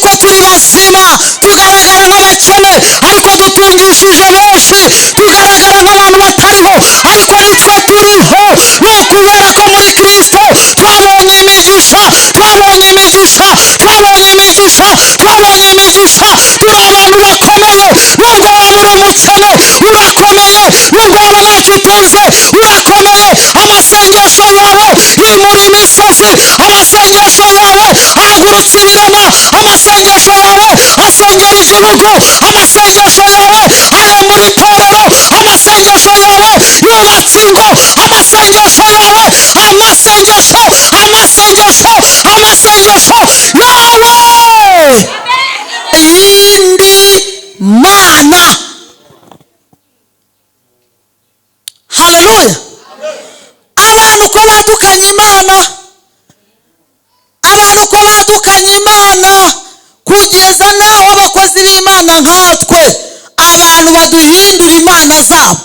ko turi bazima, tugaragara nk'abakene ariko dutungishije benshi, tugaragara nk'abantu batariho ariko nitwe turiho. Ni ukubera ko muri Kristo twabonye imigisha, twabonye imigisha, twabonye imigisha, twabonye imigisha. Turi abantu bakomeye. Nubwo waba uri umukene urakomeye, nubwo waba ntacyo utunze urakomeye. Amasengesho yawe yimura imisozi, amasengesho yawe ahagurutsa ibirema, amasengesho yawe asengera igihugu, amasengesho yawe aremura itorero, amasengesho yawe yubatse ingo, amasengesho yawe, amasengesho, amasengesho, amasengesho yawe yindi mana. Haleluya. Abantu ko badukanye Imana, abantu ko badukanye Imana kugeza naho abakozi b'Imana nkatwe abantu baduhindura imana zabo.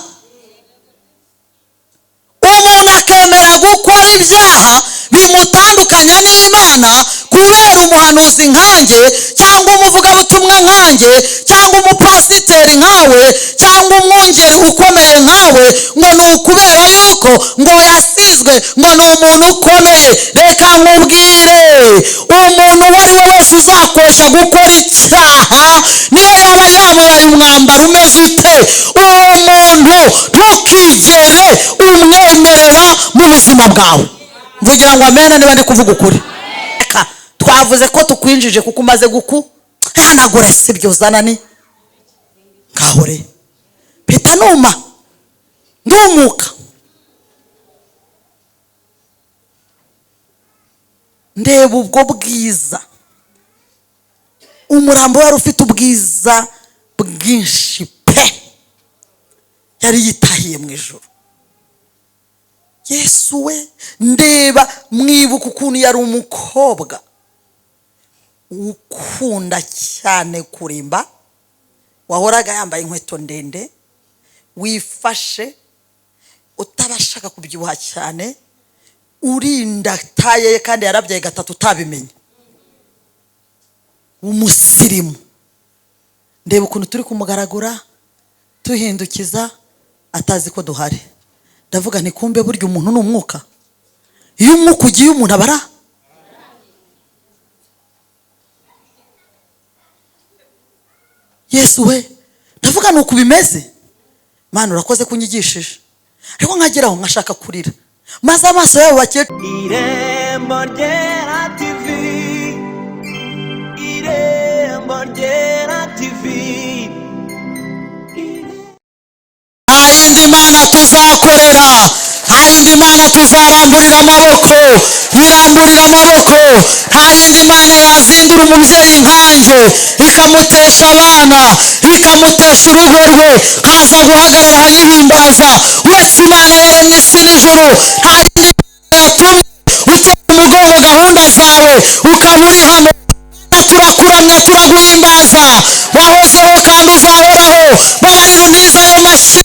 Umuntu akemera gukora ibyaha bimutandukanya n'Imana kubera umuhanuzi nkanjye cyangwa umuvugabutumwa nkanjye cyangwa umupasiteri nkawe cyangwa umwungeri ukomeye nkawe, ngo ni ukubera yuko ngo yasizwe ngo ni umuntu ukomeye. Reka nkubwire, umuntu uwo ari we wese uzakoresha gukora icyaha niyo yaba yambaye umwambaro umeze ute, uwo muntu ntukigere umwemerera mu buzima bwawe. Mvugira ngo amena niba ndi kuvuga ukuri. Twavuze ko tukwinjije kuko umaze hanagura si byo uzana ni kahore peta numa ndumuka ndeba ubwo bwiza. Umurambo wari ufite ubwiza bwinshi pe, yari yitahiye mu ijuru. Yesu we, ndeba mwibuka ukuntu yari umukobwa ukunda cyane kurimba, wahoraga yambaye inkweto ndende, wifashe utabashaka kubyibuha cyane, urinda taye kandi yarabyaye gatatu utabimenye, umusirimu. Ndeba ukuntu turi kumugaragura tuhindukiza atazi ko duhari. Ndavuga nti kumbe burya umuntu ni umwuka. Iyo umwuka ugiye umuntu abara. Yesu we, ndavuga nuko bimeze. Mana urakoze kunyigishije. Ariko nkageraho nkashaka kurira, maze amaso yabo bakeye. Irembo Ryera TV, Irembo Ryera TV. Nta yindi mana tuzakorera, nta yindi mana tuzaramburira amaboko, yiramburira amaboko. Nta yindi mana yazindura umubyeyi nkanjye ikamutesha abana, ikamutesha urugo rwe, kaza guhagarara ahanihimbaza. Uretse Imana yaremye isi n'ijuru, nta yindi mana yatumye utera umugongo gahunda zawe ukaba uri hano. Turakuramya, turaguhimbaza, wahozeho kandi uzahoraho. Babarira uniza ayo mashyi.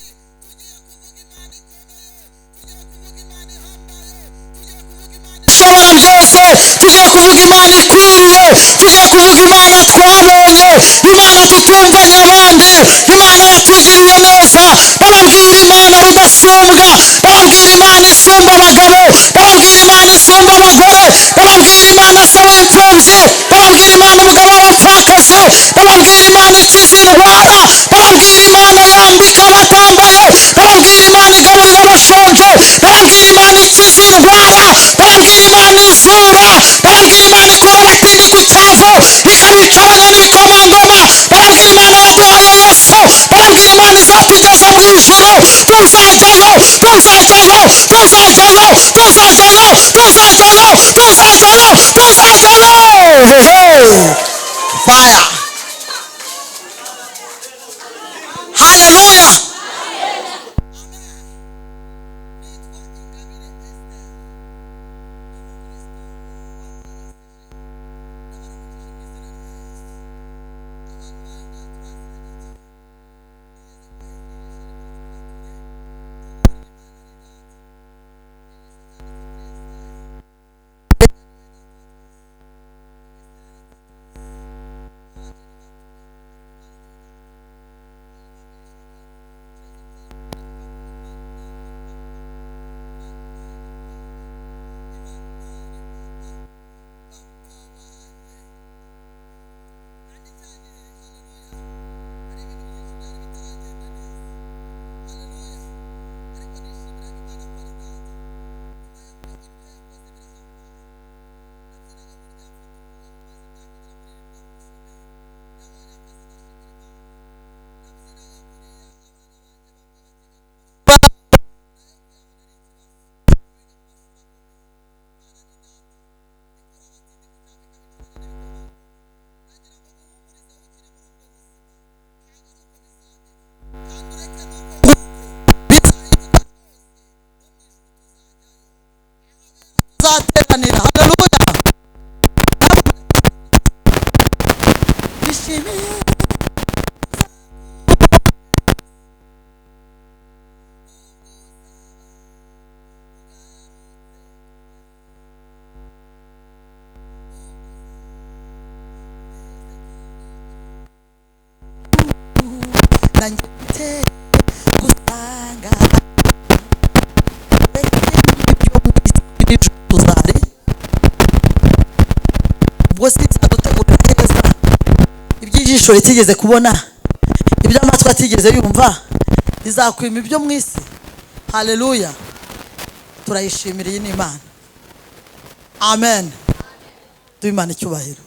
Ushobora byose, tugiye kuvuga Imana ikwiriye, tugiye kuvuga Imana twabonye, Imana tutumvanye abandi, Imana yatugiriye neza. Bababwira Imana rudasumbwa, bababwira Imana isumba abagabo, bababwira Imana isumba abagore, bababwira Imana se w'imfubyi, bababwira Imana umugabo w'abapfakazi, bababwira Imana ikiza indwara, bababwira Imana yambika abatambaye, bababwira Imana igaburira abashonje, bababwira Imana ikiza indwara, bababwira Imana izura, bababwira Imana ikura abatindi ku cyavu ikabica abanya n'ibikomangoma, bababwira Imana yaduhaye Yesu, bababwira Imana izatugeza mu ijuru. Tuzajyayo, tuzajyayo, tuzajyayo, tuzajyayo, tuzajyayo, tuzajyayo, tuzajyayo. Fire. Hallelujah. nanjye gusanga tuzare ubwo sizadutegura neza iby'ijisho ritigeze kubona, iby'amatwi atigeze yumva, bizakwima ibyo mu isi. Haleluya, turayishimira iyi n'Imana. Amen. Duhimana icyubahiro.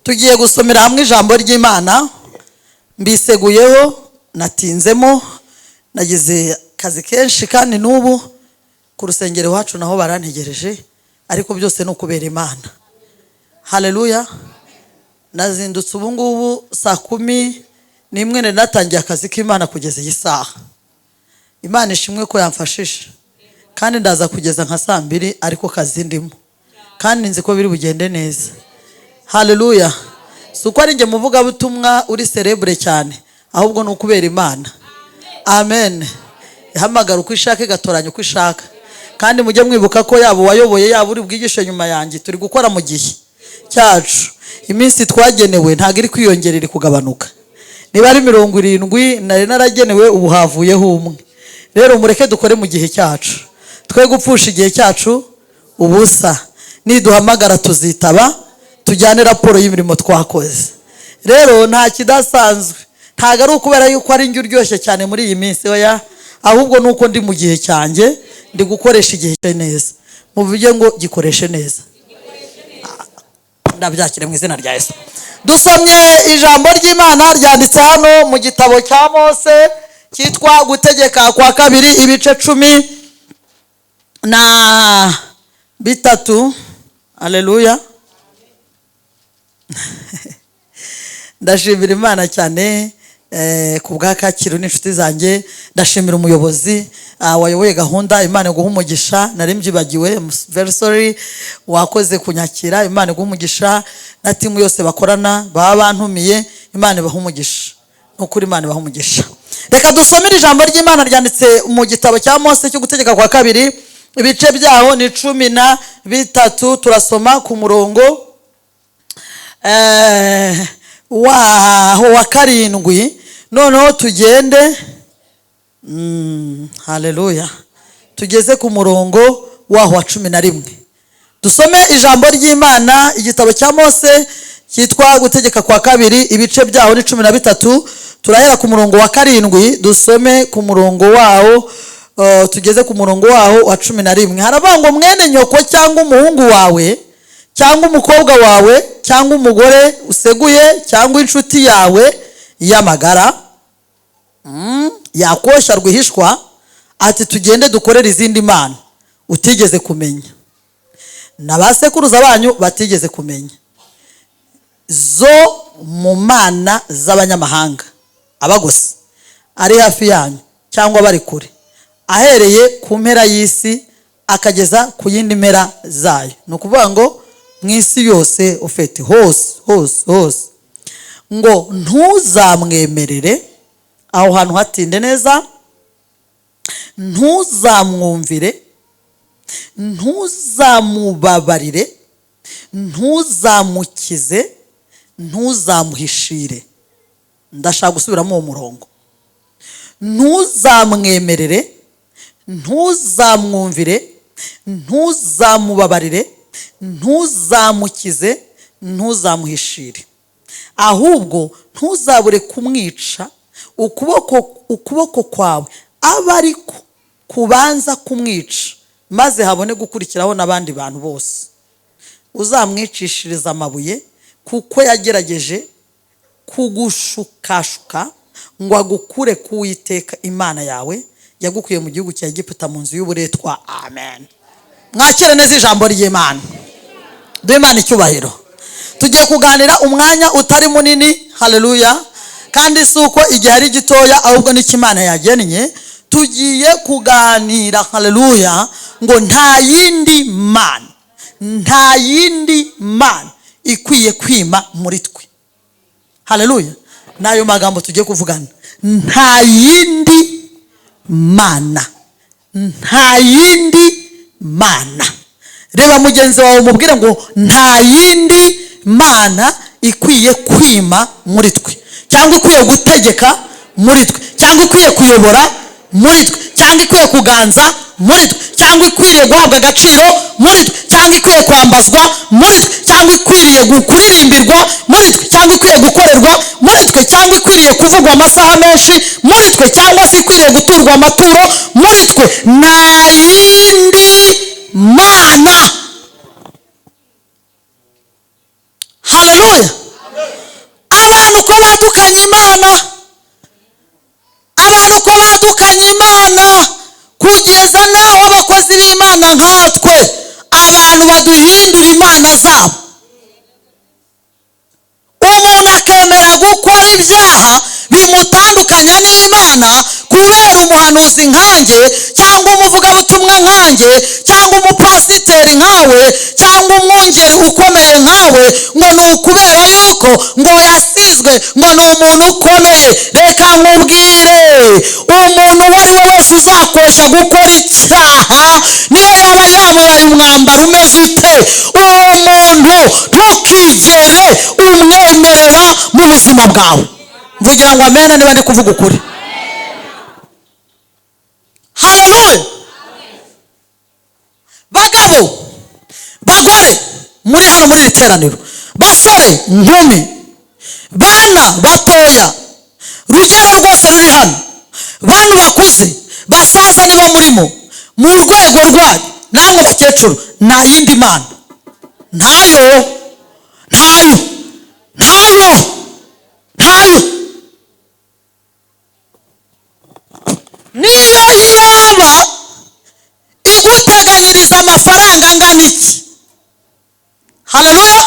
Tugiye gusomera hamwe ijambo ry'Imana. Mbiseguyeho, natinzemo, nagize kazi kenshi kandi n'ubu ku rusengero iwacu naho barantegereje, ariko byose ni ukubera Imana. Haleluya. Nazindutse ubu ngubu saa 11 natangiye akazi k'Imana kugeza iyi saha. Imana ishimwe ko yamfashije, kandi ndaza kugeza nka saa 2 ariko kazi ndimo, kandi nzi ko biri bugende neza. Haleluya. Suko ari nge muvuga butumwa uri celebre cyane, ahubwo no kubera Imana. Amen. Ihamagara uko ishaka, igatoranya uko ishaka, kandi mujye mwibuka ko yabo wayoboye yabo uri bwigishe nyuma yanjye turi gukora mu gihe cyacu. Iminsi twagenewe ntago iri kwiyongerera kugabanuka. Niba ari 70 nari naragenewe, ubu havuyeho umwe. Rero mureke dukore mu gihe cyacu, twe gupfusha igihe cyacu ubusa. Niduhamagara tuzitaba, tujyane raporo y'imirimo twakoze. Rero nta kidasanzwe, ntago ari ukubera yuko ari njye uryoshye cyane muri iyi minsi, oya, ahubwo nuko ndi mu gihe cyanjye, ndi gukoresha igihe cye neza. Muvuge ngo gikoreshe neza. Ndabyakire mu izina rya Yesu. Dusomye ijambo ry'Imana ryanditse hano mu gitabo cya Mose cyitwa Gutegeka kwa kabiri, ibice 13. Haleluya. Ndashimira Imana cyane ku bwa Kacyiru n'inshuti zanjye. Ndashimira umuyobozi wayoboye gahunda. Imana iguhe umugisha. Nari mbyibagiwe, very sorry. Wakoze kunyakira. Imana iguhe umugisha, na timu yose bakorana baba bantumiye. Imana ibahe umugisha, n'ukuri Imana ibahe umugisha. Reka dusomere ijambo ry'Imana ryanditse mu gitabo cya Mose cyo Gutegeka kwa kabiri, ibice byaho ni 13. Turasoma ku murongo wa 7. Noneho tugende haleluya, tugeze ku murongo waho wa 11. Dusome ijambo ry'Imana, igitabo cya Mose cyitwa Gutegeka kwa kabiri, ibice byaho ni 13. Turahera ku murongo wa 7 dusome ku murongo waho tugeze ku murongo waho wa 11. Haravuga ngo mwene nyoko cyangwa umuhungu wawe cyangwa umukobwa wawe cyangwa umugore useguye cyangwa inshuti yawe y'amagara yakoshya rwihishwa ati tugende dukorera izindi mana utigeze kumenya, n'abasekuruza banyu batigeze kumenya, zo mu mana z'abanyamahanga abagose ari hafi yanyu cyangwa bari kure, ahereye ku mpera y'isi akageza ku yindi mpera zayo. Ni ukuvuga ngo mu isi yose ufite hose ngo ntuzamwemerere, aho hantu hatinde neza, ntuzamwumvire, ntuzamubabarire, ntuzamukize, ntuzamuhishire. Ndashaka gusubiramo uwo murongo. Ntuzamwemerere, ntuzamwumvire, ntuzamubabarire, ntuzamukize, ntuzamuhishire. Ahubwo ntuzabure kumwica ukuboko kwawe aba ari kubanza kumwica, maze habone gukurikiraho n'abandi bantu bose. Uzamwicishiriza amabuye, kuko yagerageje kugushukashuka ngo agukure ku Uwiteka Imana yawe yagukuye mu gihugu cya Egiputa mu nzu y'uburetwa. Amen. Mwakire neza ijambo ry'Imana. Duhe Imana icyubahiro. Tugiye kuganira umwanya utari munini. Haleluya. Kandi si uko igihe ari gitoya, ahubwo n'icyo Imana yagennye. Tugiye kuganira, haleluya, ngo nta yindi mana ikwiye kwima muri twe. Haleluya. Nayo magambo tugiye kuvugana. Nta yindi mana, nta yindi mana. Reba mugenzi wawe umubwira ngo nta yindi mana ikwiye kwima muri twe, cyangwa ikwiye gutegeka muri twe, cyangwa ikwiye kuyobora muri twe, cyangwa ikwiye kuganza muri twe, cyangwa ikwiriye guhabwa agaciro muri twe, cyangwa ikwiye kwambazwa muri twe, cyangwa ikwiriye kuririmbirwa muri twe, cyangwa ikwiye gukorerwa muri twe, cyangwa ikwiriye kuvugwa amasaha menshi muri twe, cyangwa se ikwiriye guturwa amaturo muri twe. Nta yindi mana. Haleluya. Abantu ko badukanye Imana, abantu ko badukanye Imana kugeza naho abakozi b'Imana nkatwe abantu baduhindura imana zabo. Umuntu akemera gukora ibyaha bimutandukanya n'Imana kubera umuhanuzi nkanjye, cyangwa umuvugabutumwa nkanjye, cyangwa umupasiteri nkawe, cyangwa umwungeri ukomeye nkawe, ngo ni ukubera yuko ngo yasizwe ngo ni umuntu ukomeye. Reka nkubwire, umuntu uwo ari we wese uzakoresha gukora icyaha, niyo yaba yambaye umwambaro umeze ute, uwo muntu ntukigere umwemerera mu buzima bwawe. Mvugira ngo amena niba ndi kuvuga ukuri. Haleluya. Bagabo, bagore muri hano muri iri teraniro, basore, nkumi, bana batoya, rugero rwose ruri hano, bantu bakuze, basaza nibo murimo, mu rwego rwanyu, namwe bakecuru, nta yindi mana. Ntayo, ntayo, ntayo, ntayo. Niyo yaba iguteganyiriza amafaranga angana iki. Haleluya.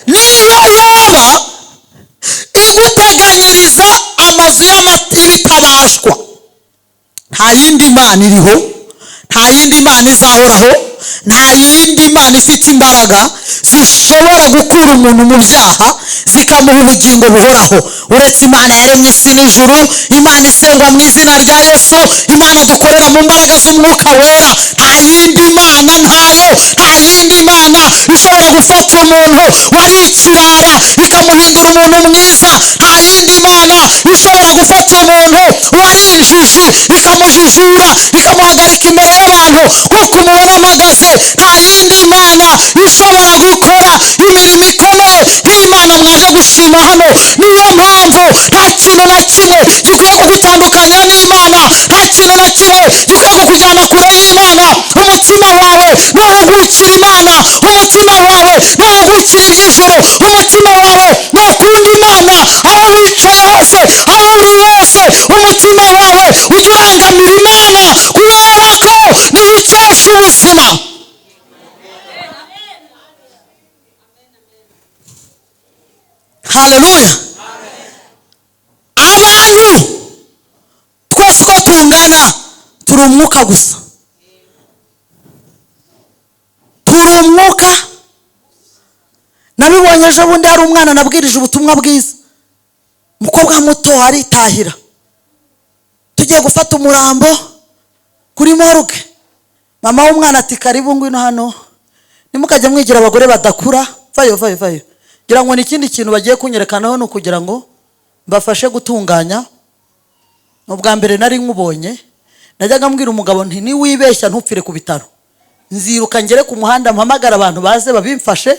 Niyo yaba iguteganyiriza amazu y'ibitabashwa, nta yindi mana iriho, nta yindi mana izahoraho, nta yindi mana ifite imbaraga zishobora gukura umuntu mu byaha zikamuha ubugingo buhoraho, uretse Imana yaremye isi n'ijuru, Imana isengwa mu izina rya Yesu, Imana dukorera mu mbaraga z'umwuka wera. Nta yindi mana, ntayo. Nta yindi mana ishobora gufata umuntu wari ikirara ikamuhindura umuntu mwiza. Nta yindi mana ishobora gufata umuntu wari injiji ikamujijura, ikamuhagarika imbere y'abantu kuko umubona amagaze. Nta yindi mana ishobora gukora imirimo ikomeye nk'Imana mwaje gushima hano. Niyo mpamvu nta kintu na kimwe gikwiye kugutandukanya n'Imana, nta kintu na kimwe gikwiye kukujyana kure y'Imana. Umutima wawe nuhugukira Imana, umutima wawe nuhugukira iby'ijuru, umutima wawe nukunda Imana aho wicaye hose, aho uri hose, umutima wawe ujye urangamira Imana kubera ko niyo ikesha ubuzima. Haleluya. Abantu twese uko tungana turi umwuka gusa, turi umwuka. Nabibonye ejo bundi hari umwana nabwirije ubutumwa bwiza, umukobwa muto aritahira, tugiye gufata umurambo kuri morgue. Mama w'umwana ati karibu ngwino hano, nimukajya mwigira abagore badakura, vayo vayo vayo. Gira ngo n'ikindi kintu bagiye kunyerekanaho no kugira ngo mbafashe gutunganya. Ubwa mbere nari nkubonye, najyaga mbwira umugabo nti ni wibeshya ntupfire ku bitaro, nziruka ngere ku muhanda mpamagara abantu baze babimfashe,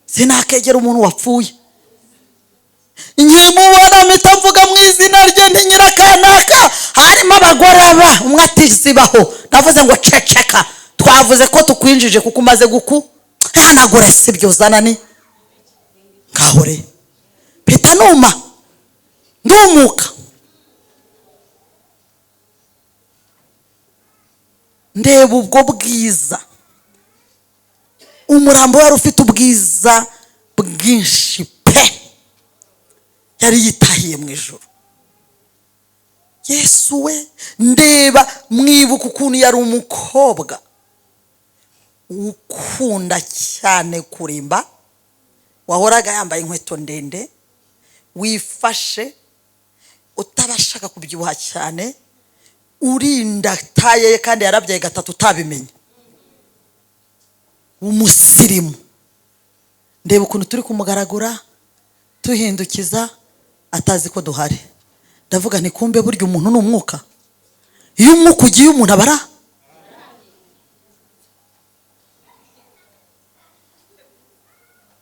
sinakegera umuntu wapfuye. Nkimubona mpita mvuga mu izina rye nti nyirakanaka, harimo abagore aba, umwe ati zibaho. Navuze ngo ceceka, twavuze ko tukwinjije kuko umaze hanagura sibyo zanani kahore peta numa ndumuka. Ndeba ubwo bwiza, umurambo wari ufite ubwiza bwinshi pe, yari yitahiye mu ijuru. Yesu we, ndeba mwibuka ukuntu yari umukobwa ukunda cyane kurimba, wahoraga yambaye inkweto ndende, wifashe utabashaka kubyibuha cyane, urinda taye kandi yarabyaye gatatu utabimenye, umusirimu. Ndeba ukuntu turi kumugaragura tuhindukiza atazi ko duhari. Ndavuga nti kumbe burya umuntu ni umwuka. Iyo umwuka ugiye umuntu abara.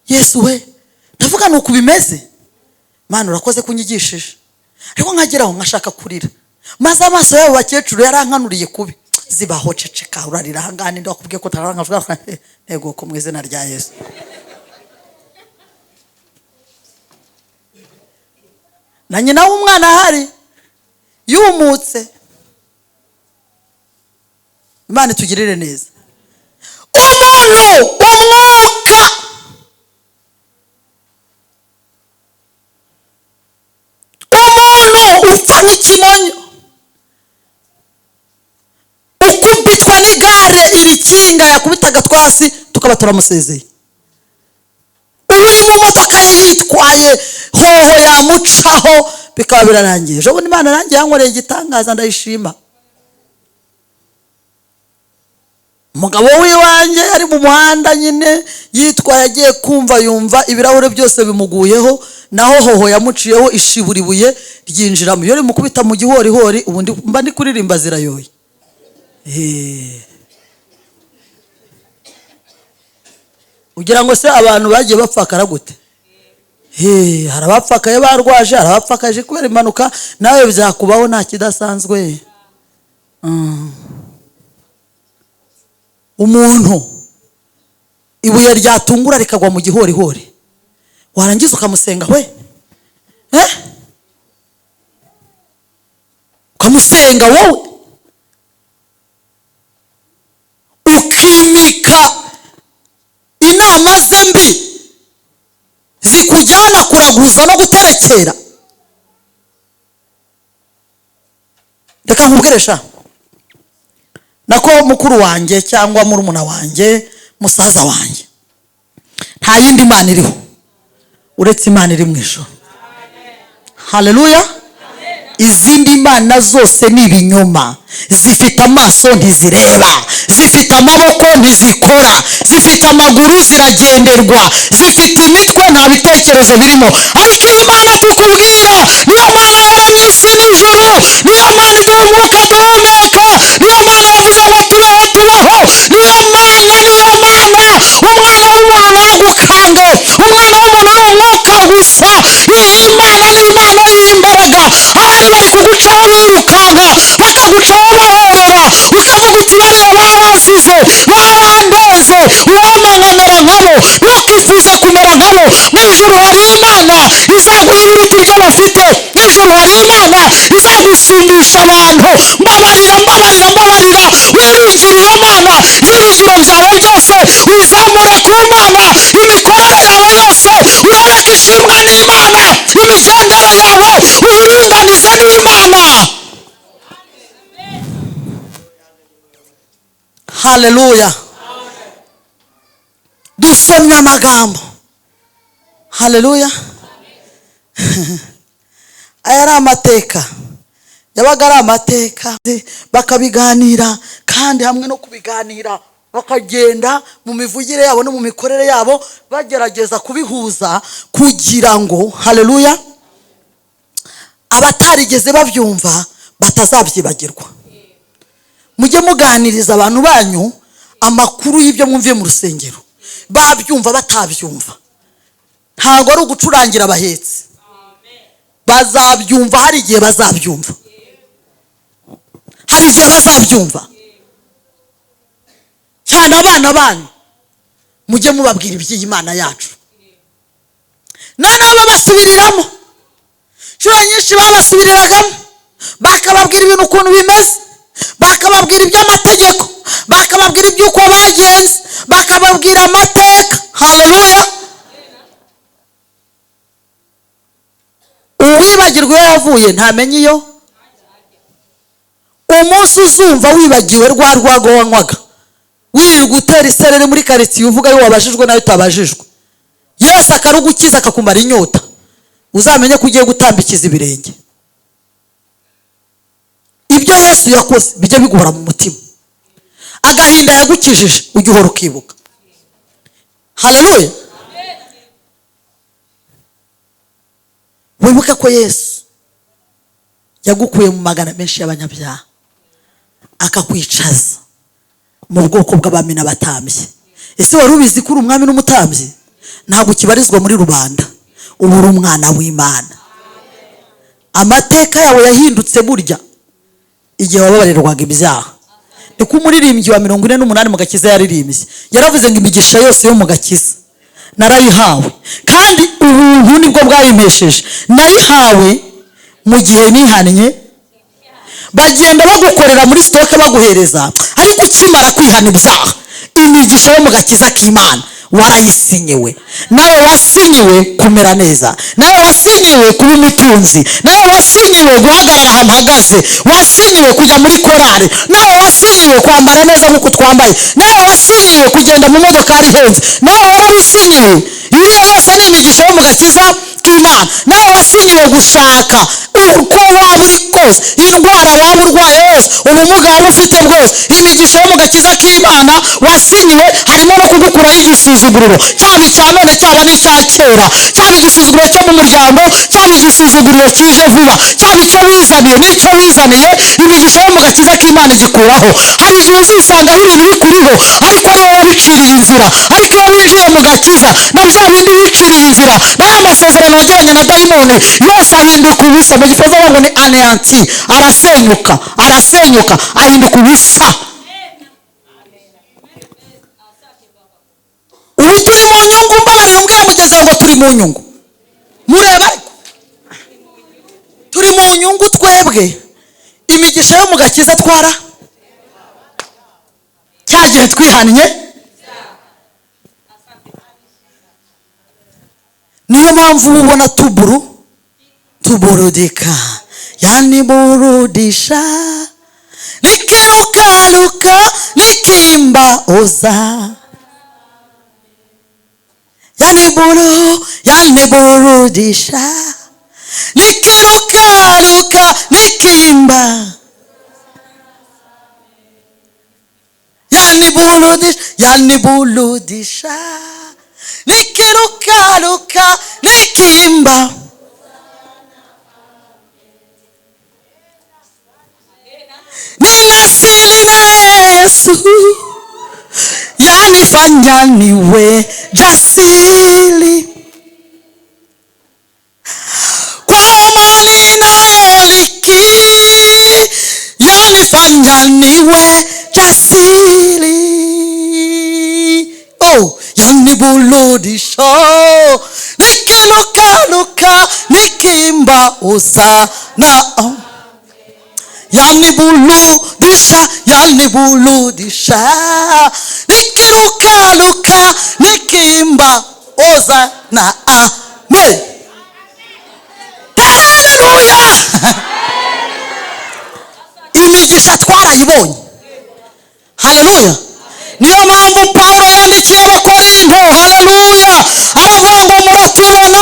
Yesu we, ndavuga nuko bimeze. Mana urakoze kunyigishije. Ariko nkageraho nkashaka kurira. Maze amaso yabo bakecuru yarankanuriye kubi. Zibaho ceceka urarira hangane ndakubwiye ko tarankavuga ntego ko mu izina rya Yesu. Na nyina w'umwana hari yumutse. Imana tugirire neza. Umuntu umwuka upfa n'ikimonyo, ukubitwa n'igare irikinga yakubitaga twasi tukaba turamusezeye. Uri mu modoka yitwaye hoho yamucaho bikaba birarangiye. Ejo bundi Imana nanjye yankoreye igitangaza ndayishima. Umugabo w'iwanjye ari mu muhanda nyine yitwaye agiye kumva yumva ibirahure byose bimuguyeho, naho hoho yamuciyeho ishiburibuye ryinjiramo. Iyo rimukubita mu gihorihori ubundi mba ndi kuririmba zirayoye. Ugira ngo se abantu bagiye bapfakara gute? Hari abapfakaye barwaje, hari abapfakaje kubera impanuka, nawe byakubaho nta kidasanzwe. Umuntu ibuye ryatungura rikagwa mu gihorihori, warangiza ukamusenga we, ukamusenga wowe, ukimika inama ze mbi zikujyana kuraguza no guterekera. Reka nkubwiresha nako mukuru wanjye cyangwa murumuna wanjye, musaza wanjye, nta yindi Imana iriho uretse Imana iri mu ijuru. Haleluya. Izindi mana zose ni ibinyoma. Zifite amaso ntizireba, zifite amaboko ntizikora, zifite amaguru ziragenderwa, zifite imitwe nta bitekerezo birimo. Ariko Imana tukubwira niyo Mana yaremye isi n'ijuru, niyo Mana iduha umwuka duhumeka, niyo Mana yavuze ngo tubeho tubaho, niyo Mana umwana w'umuntu nagukange, umwana w'umuntu ni umwuka gusa. Iyi Mana ni Imana y'imbaraga. Abandi bari kugucaho birukanka, bakagucaho bahobera, ukavuga uti bariya babazize, barandeze, uwamangamera nkabo, ntukifuze kumera nkabo. Mu ijuru hari Imana izaguha ibiruta ibyo bafite. Mu ijuru hari Imana izagusumbisha abantu. Mbabarira wiringire iyo Mana. Ibyiringiro byawe byose ubizamure ku Mana, imikorere yawe yose uyereke ishimwa n'Imana, imigendere yawe uyiringanize n'Imana. Haleluya. Dusomye amagambo. Haleluya. Aya ari amateka, yabaga ari amateka, bakabiganira, kandi hamwe no kubiganira bakagenda mu mivugire yabo no mu mikorere yabo bagerageza kubihuza kugira ngo, haleluya, abatarigeze babyumva batazabyibagirwa. Mujye muganiriza abantu banyu amakuru y'ibyo mwumviye mu rusengero, babyumva batabyumva. Ntabwo ari ugucurangira abahetsi, bazabyumva. Hari igihe bazabyumva, hari igihe bazabyumva cyane. Abana banyu mujye mubabwira iby'iyi Mana yacu, noneho babasubiriramo. Inshuro nyinshi babasubiriragamo bakababwira ibintu ukuntu bimeze, bakababwira iby'amategeko, bakababwira iby'uko bagenze, bakababwira amateka. Haleluya. Uwibagirwa iyo yavuye ntamenye iyo. Umunsi uzumva wibagiwe rwa rwago wanywaga wirirwa utera iserere muri karitsiye uvuga yo wabajijwe nayo utabajijwe. Yesu akarugukiza akakumara inyota, uzamenye ko ugiye gutambikiza ibirenge. Ibyo Yesu yakoze bijya biguhora mu mutima. Agahinda yagukijije ujya uhora ukibuka. Haleluya. Wibuke ko Yesu yagukuye mu magana menshi y'abanyabyaha akakwicaza mu bwoko bw'abami n'abatambyi. Ese wari ubizi ko uri umwami n'umutambyi? Ntabwo kibarizwa muri rubanda, ubu uri umwana w'Imana. Amateka yawe yahindutse burya igihe wababarirwaga ibyaha. Niko umuririmbyi wa 48 mu gakiza yaririmbye, yaravuze ngo imigisha yose yo mu gakiza narayihawe, kandi ubuntu nibwo bwayimpesheje. Nayihawe mu gihe nihannye. Bagenda bagukorera muri stoke baguhereza, ariko ukimara kwihana ibyaha, imigisha yo mu gakiza k'Imana warayisinyiwe. Nawe wasinyiwe kumera neza, nawe wasinyiwe kuba imitunzi, nawe wasinyiwe guhagarara ahantu hagaze, wasinyiwe kujya muri korari, nawe wasinyiwe kwambara neza nk'uko twambaye, nawe wasinyiwe kugenda mu modoka ihenze, nawe warabisinyiwe. Iriya yose ni imigisha yo mu gakiza k'Imana. Nawe wasinyiwe gushaka uko waba uri kose, indwara waba urwaye yose, ubumuga waba ufite bwose, imigisha yo mu gakiza k'Imana wasinyiwe. Harimo no kugukuraho igisuzuguriro, cyaba icya none cyaba n'icya kera, cyaba igisuzuguriro cyo mu muryango, cyaba igisuzuguriro kije vuba, cyaba icyo wizaniye n'icyo wizaniye, imigisha yo mu gakiza k'Imana igikuraho. Hari igihe uzisanga ibintu bikuriho, ariko ari wowe wabiciriye inzira. Ariko iyo winjiye mu gakiza, na bya bindi wiciriye inzira, n'aya masezerano wagiranye na dayimoni yose ahinduka ubusa. Mu gifaransa bavuga ngo ni anéanti, arasenyuka, arasenyuka, ahinduka ubusa. Ubu turi mu nyungu, mbabarira umbwire mugezeho ngo turi mu nyungu. Mureba ariko turi mu nyungu twebwe. Imigisha yo mu gakiza twara cyagihe twihannye. Niyo mpamvu ubona tuburudika, yani burudisha, nikirukaruka nikimba oza, yani burudisha, nikirukaruka nikimba, yani burudisha, nikirukaruka nikimba. Ninasili na Yesu, yanifanya niwe jasiri. Kwa amani nayoliki, yanifanya niwe jasiri. Oh, yaniburudisha, nikirukaruka nikimba hosana. Yaniburudisha, nikirukaruka nikimba hosana. Amen. Haleluya. Imigisha twarayibonye. Haleluya. Niyo mpamvu Pawulo yandikiye Abakorinto, haleluya, aravuga ngo muratubona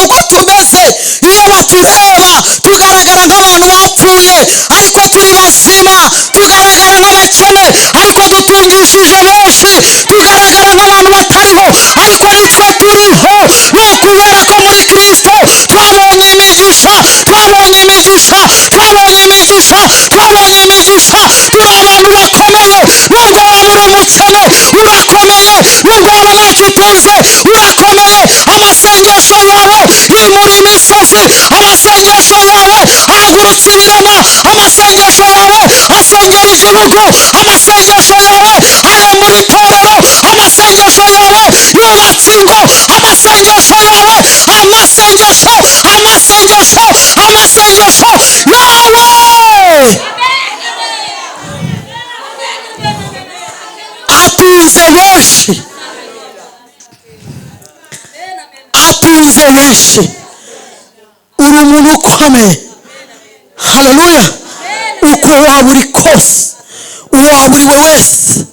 uko tumeze. Iyo batureba tugaragara nk'abantu bapfuye, ariko turi bazima. Tugaragara nk'abakene, ariko dutungishije benshi. Tugaragara nk'abantu batariho, ariko nitwe turiho. Ni ukubera ko muri Kristo twabonye imigisha, twabonye imigisha, twabonye imigisha, twabonye imigisha. Turi abantu bakomeye. Nubwo waba uri umukene urakomeye, nubwo waba ntacyo utunze urakomeye. Amasengesho yawe yimura imisozi, amasengesho yawe ahagurutsa ibirema, amasengesho yawe asengera igihugu, amasengesho yawe aremura itorero, amasengesho yawe yubatse ingo, amasengesho yawe, amasengesho yawe atunze benshi, atunze benshi. Uri umuntu ukomeye. Haleluya. Uko waba uri kose, uwo waba uri we wese,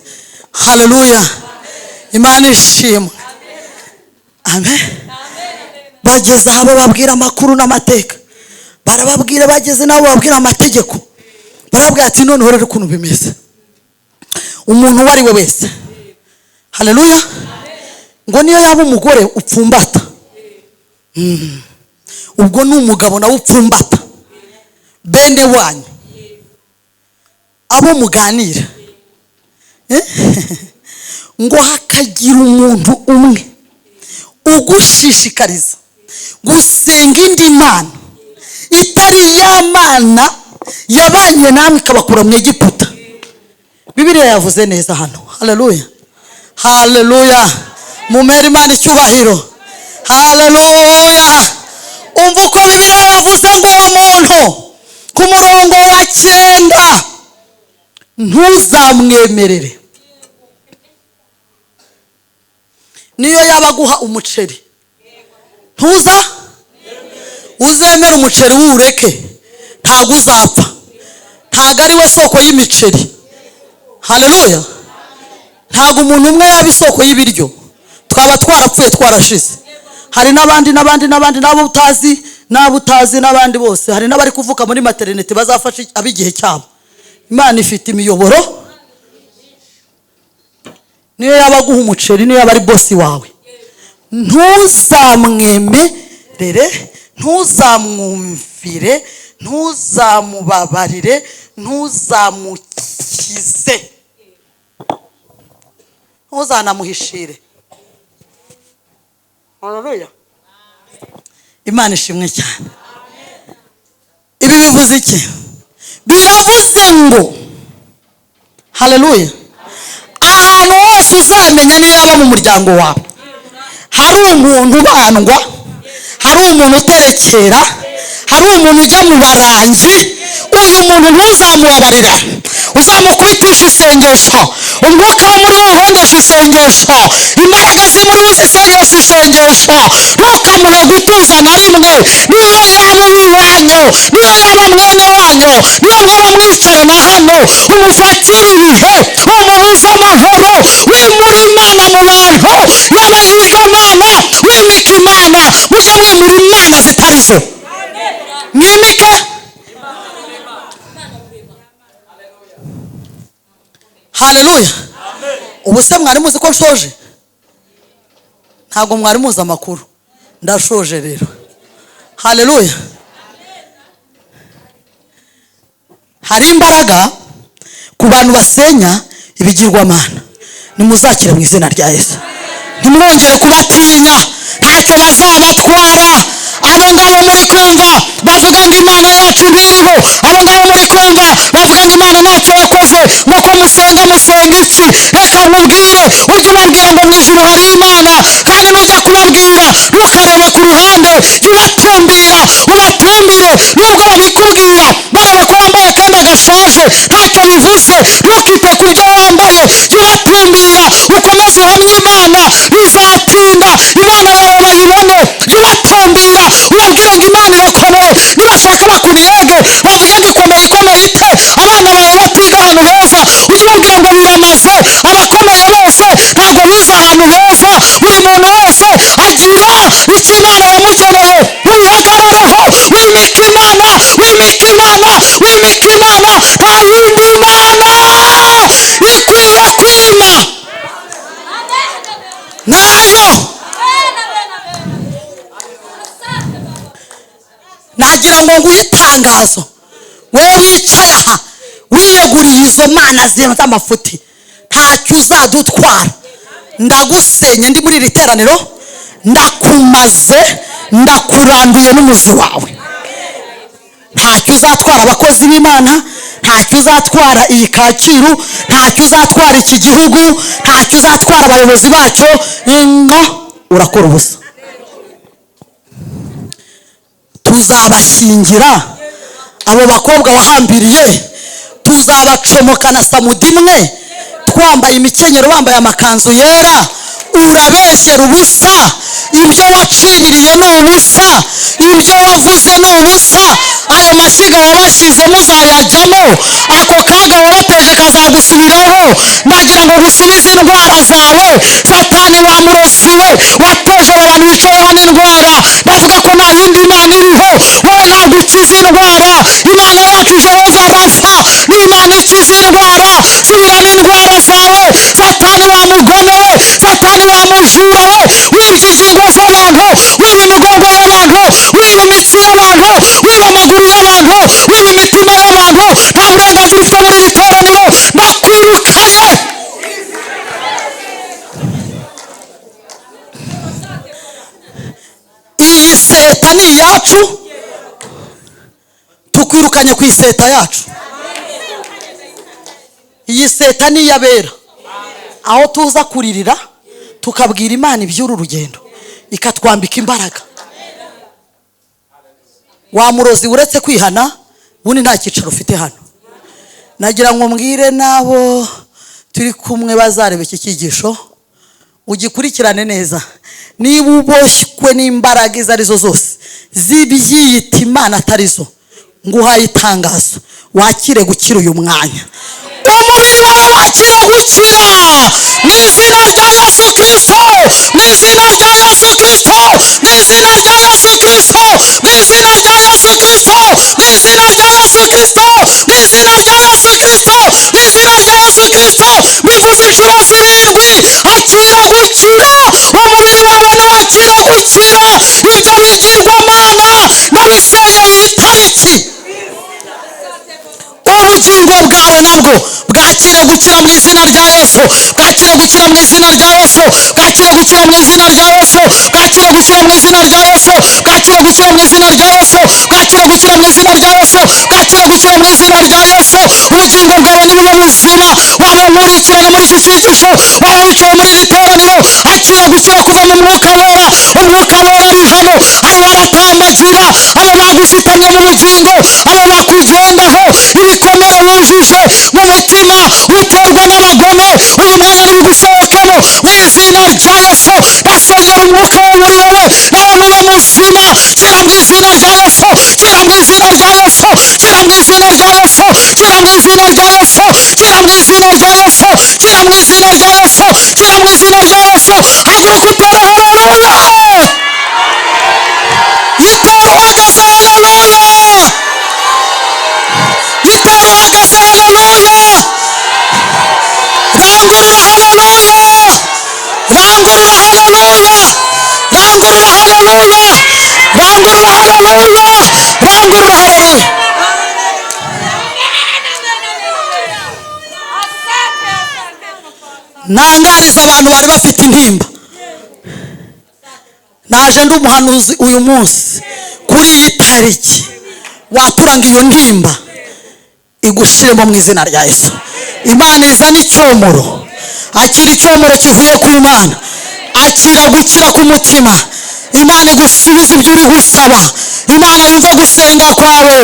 haleluya, Imana ishimwe, amen. Bageze aho bababwira amakuru n'amateka, barababwira, bageze nabo bababwira amategeko, barababwira ati noneho rero ukuntu bimeze, umuntu uwo ari we wese, haleluya, ngo niyo yaba umugore upfumbata, ubwo ni umugabo nawe upfumbata bene wanyu, abo muganira, ngo hakagira umuntu umwe ugushishikariza gusenga indi mana itari ya mana yabanye namwe ikabakura mu Egiputa. Bibiliya yavuze neza hano, haleluya, haleluya, mumere Imana icyubahiro, haleluya. Umva uko Bibiliya yavuze ngo uwo muntu ku murongo wa 9, ntuzamwemerere niyo yabaguha umuceri, uzemera umuceri wureke, ntago uzapfa, ntago ari we soko y'imiceri, haleluya. Ntago umuntu umwe yaba isoko y'ibiryo, twaba twarapfuye twarashize. Hari n'abandi nabo utazi n'abandi bose, hari n'abari kuvuka muri maternity bazafasha abigihe cyabo. Imana ifite imiyoboro, niyo yabaguha umuceri, niyo yaba ari bosi wawe, ntuzamwemerere, ntuzamwumvire, ntuzamubabarire, ntuzamukize, ntuzanamuhishire. Haleluya, Imana ishimwe cyane. Ibi bivuze iki? Biravuze ngo haleluya, ahantu hose uzamenya niyo yaba mu muryango wawe hari umuntu ubandwa, hari umuntu uterekera, hari umuntu ujya mu barangi, uyu muntu ntuzamubabarira, uzamukwitisha isengesho, umwuka wo muri wowe uhongesha isengesho, imbaraga zimuri zisengesha isengesho, ntukamuhe gutuza na rimwe. Niyo yaba uwanyu, niyo yaba mwene wanyu, niyo mwaba mwicarana hano, umufatire ibihe, umubuze amahoro, wimura Imana mu bantu, y'abahigamana, wimika Imana, mujye mwimura Imana zitari zo, mwimike. Haleluya. Ubu se mwari muzi ko nshoje? Ntabwo mwari muzi amakuru, ndashoje rero. Haleluya. Hari imbaraga ku bantu basenya ibigirwamana, nimuzakire mu izina rya Yesu. Ntimwongere kubatinya, ntacyo bazabatwara. Abo ngabo muri kumva bavuga ngo Imana yacu ntiriho, abo ngabo muri kumva bavuga ngo Imana ntacyo yakoze, nuko musenga iki? Reka nkubwire, ujye ubabwira ngo mu ijuru hari Imana, kandi nujya kubabwira ntukarebe ku ruhande, jya ubatumbira, ubatumbire. Nubwo babikubwira bareba ko wambaye akenda gashaje ntacyo bivuze, ntukite ku byo wambaye, jya ubatumbira, ukomeze uhamye Imana, bizatinda Imana yawe bayibone. Jya ubatumbira, ubabwire ngo Imana irakomeye. Nibashaka bakunege bavuge ngo ikomeye ite, abana bawe batiga ahantu heza, ujye ubabwira ngo biramaze. Abakomeye bose ntabwo bize ahantu heza, buri muntu wese agira icyo Imana yamugeneye. Wihagarareho, wimike Imana, wimike Imana, wimike Imana. Nta yindi Mana ikwiye kwima nayo. Nagira ngo nguhe itangazo, wowe wicaye aha wiyeguriye izo mana z'amafuti, ntacyo uzadutwara. Ndagusenye ndi muri iri teraniro, ndakumaze, ndakuranduye n'umuzi wawe. Ntacyo uzatwara abakozi b'Imana, ntacyo uzatwara iyi Kacyiru, ntacyo uzatwara iki gihugu, ntacyo uzatwara abayobozi bacyo. Urakora ubusa. Tuzabashyingira abo bakobwa wahambiriye, tuzabacomoka na samudi imwe, twambaye imikenyero, bambaye amakanzu yera. Urabeshyera ubusa. ibyo waciririye ni ubusa, ibyo wavuze ni ubusa, ayo mashyiga wabashyize muzayajyamo, ako kaga wabateje kazagusubiraho. ndagira ngo gusubize indwara zawe. Satani wamurozi we wateje aba bantu bicaye hano indwara, ndavuga ko nta yindi Imana iriho, wowe ntabwo ukiza indwara. Imana yacu Jehova Rafa ni Imana ikiza indwara. subirana indwara zawe. Satani wamugome we, Satani wamujura we, wibye ingingo z'abantu, wiba imigongo y'abantu, wiba imitsi y'abantu, wiba amaguru y'abantu, wiba imitima y'abantu, nta burenganzira ufite muri iri teraniro, ndakwirukanye. iyi seta ni iyacu, tukwirukanye ku iseta yacu. iyi seta ni iy'abera, aho tuza kuririra tukabwira Imana iby'uru rugendo ikatwambika imbaraga. wa murozi uretse kwihana bundi nta cyicaro ufite hano. nagira ngo mbwire nabo turi kumwe bazareba iki cyigisho, ugikurikirane neza. niba uboshywe n'imbaraga izo arizo zose z'ibyiyita Imana atarizo, nguhaye itangazo, wakire gukira uyu mwanya. umubiri wawe wakire gukira mu izina rya Yesu Kristo, mu izina rya Yesu Kristo, mu izina rya Yesu Kristo, mu izina rya Yesu Kristo, mu izina rya Yesu Kristo, mu izina rya Yesu Kristo, mu izina rya Yesu Kristo. bivuze inshuro zirindwi, akira gukira. umubiri wawe ntiwakire gukira. ibyo bigirwamana ndabisenyeye iyi tariki. ubugingo bwawe nabwo bwakire gukira mu izina rya Yesu, bwakire gukira mu izina rya Yesu, bwakire gukira mu izina rya Yesu, bwakire gukira mu izina rya Yesu, bwakire gukira mu izina rya Yesu, bwakire gukira mu izina rya Yesu, bwakire gukira mu izina rya Yesu. ubugingo bwawe nibube buzima. waba nkurikiranye muri iki cyigisho, waba wicaye muri iri teraniro, akira gukira kuva mu mwuka wera. umwuka wera ari hano, arimo aratambagira abo bagusitanye mu bugingo, abo bakugendaho, ibikomere wujuje mu mutima uterwa n'abagome, uyu mwanya nibigusohokemo mu izina rya Yesu. ndasengera umwuka we muri wowe nawe nube muzima. kira mu izina rya Yesu, kira mu izina rya Yesu, kira mu izina rya Yesu, kira mu izina rya Yesu, kira mu izina rya Yesu, kira mu izina rya Yesu, kira mu izina rya Yesu. haguruka utere haleluya, yitera uhagaze haleluya, yitera uhagaze haleluya, rangurura haleluya, rangurura haleluya, rangurura haleluya, rangurura haleluya, rangurura haleluya. ntangariza abantu bari bafite intimba, naje ndi umuhanuzi uyu munsi kuri iyi tariki, waturanga iyo ntimba igushiremo mu izina rya Yesu. Imana izanye icyomoro, akira icyomoro kivuye ku Mana, akira gukira k'umutima. Imana igusubiza ibyo uri gusaba, Imana yumve gusenga kwawe.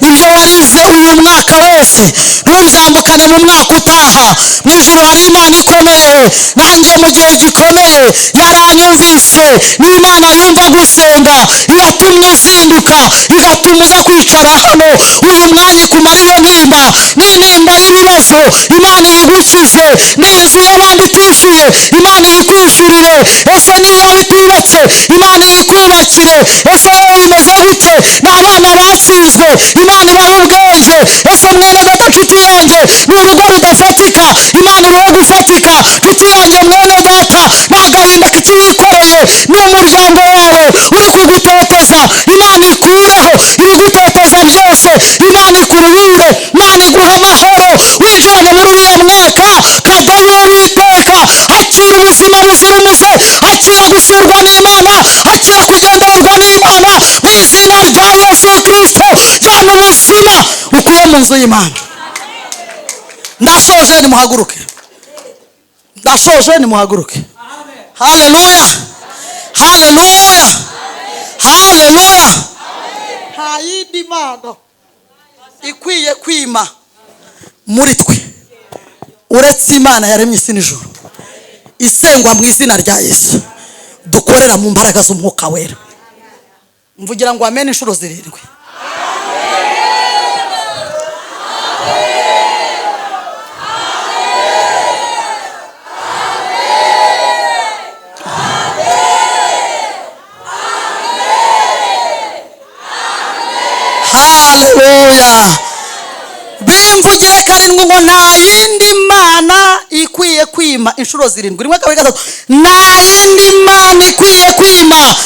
ibyo warize uyu mwaka wose ntubyambukane mu mwaka utaha. mu ijuru hari Imana ikomeye, nanjye mu gihe gikomeye yaranyumvise. ni Imana yumva gusenga, iyatumye uzinduka, igatuma uza kwicara hano uyu mwanya ikumara iyo ntimba. n'intimba y'ibibazo Imana iyigukize, n'inzu y'abandi itishyuye Imana iyikwishyurire. ese niyo yaba itubatse Imana iyikubakire. ese wowe bimeze gute? ni abana batsinzwe Imana ibaha ubwenge. ese mwene data nshuti yanjye ni urugo rudafatika Imana ibahe gufatika. nshuti yanjye mwene data ni agahinda kikiyikoreye, ni umuryango wawe uri kugutoteza. Imana ikureho ibigutoteza byose, Imana ikuruyure, Imana iguha amahoro. winjiranye muri uriya mwaka kado y'Uwiteka. akira ubuzima buzira umuze, akira gusurwa n'Imana, akira kugendererwa n'Imana mu izina rya Yesu Kristo. jyana ubuzima ukuye mu nzu y'Imana. ndashoje, nimuhaguruke, ndashoje, nimuhaguruke. haleluya, haleluya, haleluya. nta yindi Mana ikwiye kwima muri twe uretse Imana yaremye isi n'ijuru, isengwa mu izina rya Yesu. dukore gukorera mu mbaraga z'umwuka wera. Mvugira ngo amen inshuro 7. Haleluya. Bimvugire karindwi ngo nta yindi mana ikwiye kwima inshuro 7. Rimwe kabiri gatatu. Nta yindi mana ikwiye kwima